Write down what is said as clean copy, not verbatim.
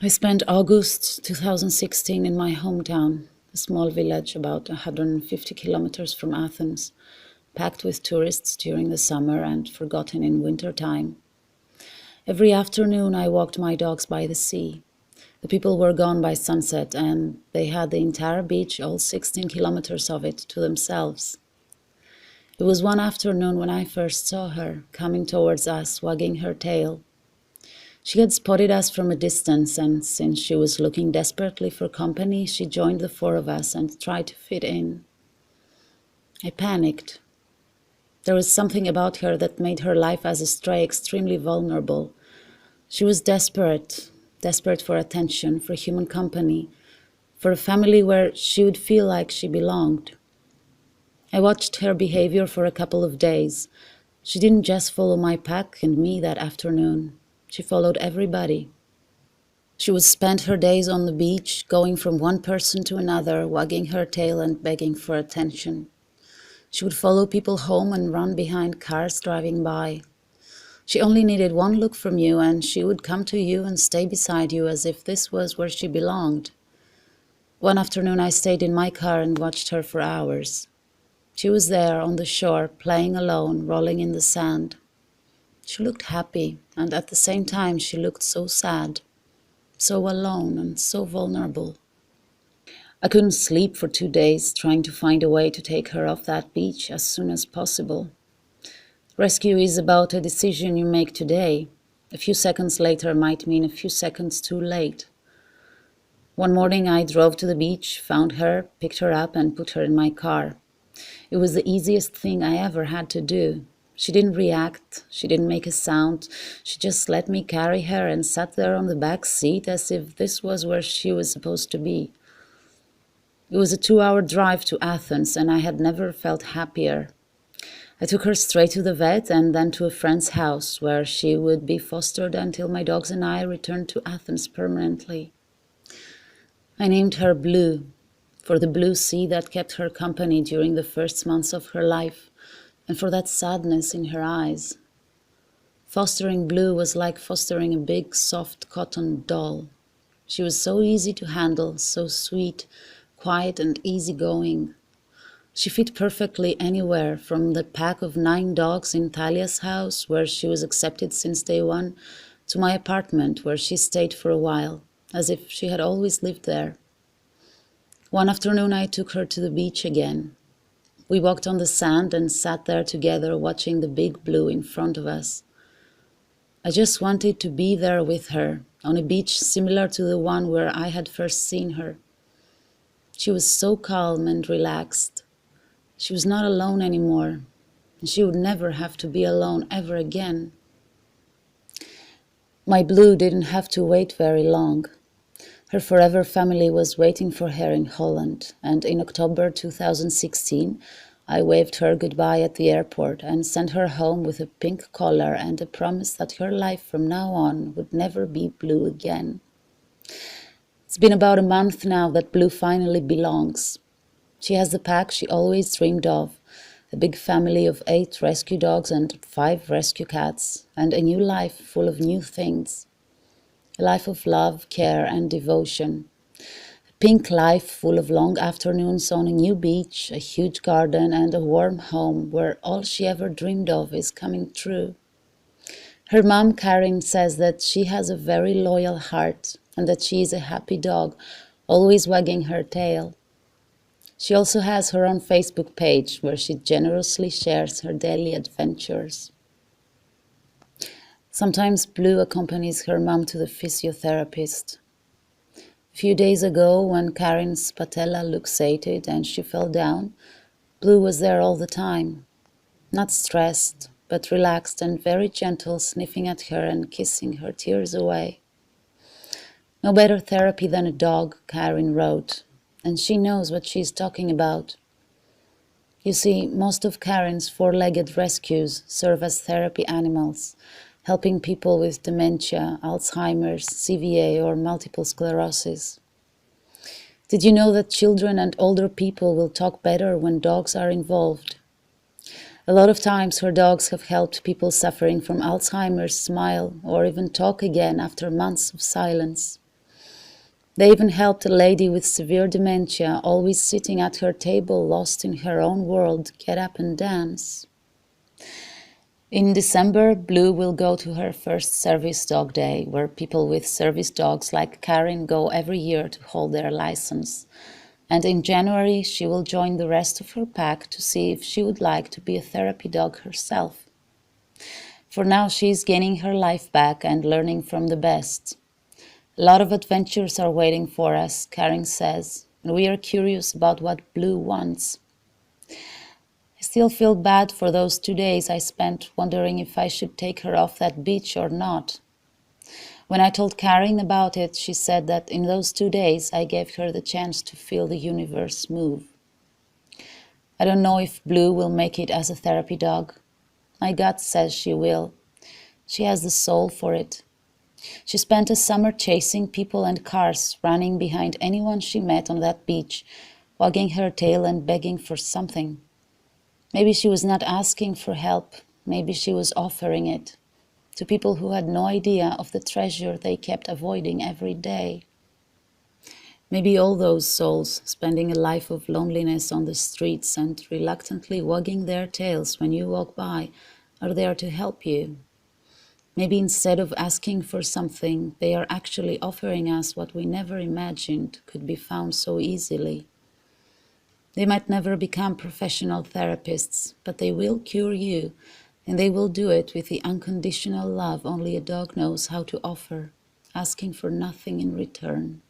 I spent August 2016 in my hometown, a small village about 150 kilometers from Athens, packed with tourists during the summer and forgotten in winter time. Every afternoon I walked my dogs by the sea. The people were gone by sunset and they had the entire beach, all 16 kilometers of it, to themselves. It was one afternoon when I first saw her, coming towards us, wagging her tail. She had spotted us from a distance, and since she was looking desperately for company, she joined the four of us and tried to fit in. I panicked. There was something about her that made her life as a stray extremely vulnerable. She was desperate for attention, for human company, for a family where she would feel like she belonged. I watched her behavior for a couple of days. She didn't just follow my pack and me that afternoon. She followed everybody. She would spend her days on the beach, going from one person to another, wagging her tail and begging for attention. She would follow people home and run behind cars driving by. She only needed one look from you and she would come to you and stay beside you as if this was where she belonged. One afternoon I stayed in my car and watched her for hours. She was there on the shore, playing alone, rolling in the sand. She looked happy, and at the same time she looked so sad, so alone and so vulnerable. I couldn't sleep for 2 days, trying to find a way to take her off that beach as soon as possible. Rescue is about a decision you make today. A few seconds later might mean a few seconds too late. One morning I drove to the beach, found her, picked her up and put her in my car. It was the easiest thing I ever had to do. She didn't react, she didn't make a sound, she just let me carry her and sat there on the back seat as if this was where she was supposed to be. It was a 2-hour drive to Athens and I had never felt happier. I took her straight to the vet and then to a friend's house where she would be fostered until my dogs and I returned to Athens permanently. I named her Blue, for the blue sea that kept her company during the first months of her life, and for that sadness in her eyes. Fostering Blue was like fostering a big, soft cotton doll. She was so easy to handle, so sweet, quiet and easygoing. She fit perfectly anywhere, from the pack of 9 dogs in Thalia's house, where she was accepted since day one, to my apartment, where she stayed for a while, as if she had always lived there. One afternoon I took her to the beach again. We walked on the sand and sat there together watching the big blue in front of us. I just wanted to be there with her, on a beach similar to the one where I had first seen her. She was so calm and relaxed. She was not alone anymore, and she would never have to be alone ever again. My Blue didn't have to wait very long. Her forever family was waiting for her in Holland, and in October 2016, I waved her goodbye at the airport and sent her home with a pink collar and a promise that her life from now on would never be blue again. It's been about a month now that Blue finally belongs. She has the pack she always dreamed of, a big family of 8 rescue dogs and 5 rescue cats, and a new life full of new things. A life of love, care and devotion. A pink life full of long afternoons on a new beach, a huge garden and a warm home where all she ever dreamed of is coming true. Her mom, Karin, says that she has a very loyal heart and that she is a happy dog, always wagging her tail. She also has her own Facebook page where she generously shares her daily adventures. Sometimes Blue accompanies her mom to the physiotherapist. A few days ago, when Karin's patella luxated and she fell down, Blue was there all the time. Not stressed, but relaxed and very gentle, sniffing at her and kissing her tears away. No better therapy than a dog, Karin wrote, and she knows what she's talking about. You see, most of Karin's 4-legged rescues serve as therapy animals, helping people with dementia, Alzheimer's, CVA, or multiple sclerosis. Did you know that children and older people will talk better when dogs are involved? A lot of times her dogs have helped people suffering from Alzheimer's smile or even talk again after months of silence. They even helped a lady with severe dementia, always sitting at her table, lost in her own world, get up and dance. In December, Blue will go to her first service dog day, where people with service dogs like Karin go every year to hold their license. And in January, she will join the rest of her pack to see if she would like to be a therapy dog herself. For now, she is gaining her life back and learning from the best. A lot of adventures are waiting for us, Karin says, and we are curious about what Blue wants. I still feel bad for those 2 days I spent wondering if I should take her off that beach or not. When I told Karin about it, she said that in those 2 days I gave her the chance to feel the universe move. I don't know if Blue will make it as a therapy dog. My gut says she will. She has the soul for it. She spent a summer chasing people and cars, running behind anyone she met on that beach, wagging her tail and begging for something. Maybe she was not asking for help, maybe she was offering it to people who had no idea of the treasure they kept avoiding every day. Maybe all those souls spending a life of loneliness on the streets and reluctantly wagging their tails when you walk by are there to help you. Maybe instead of asking for something, they are actually offering us what we never imagined could be found so easily. They might never become professional therapists, but they will cure you, and they will do it with the unconditional love only a dog knows how to offer, asking for nothing in return.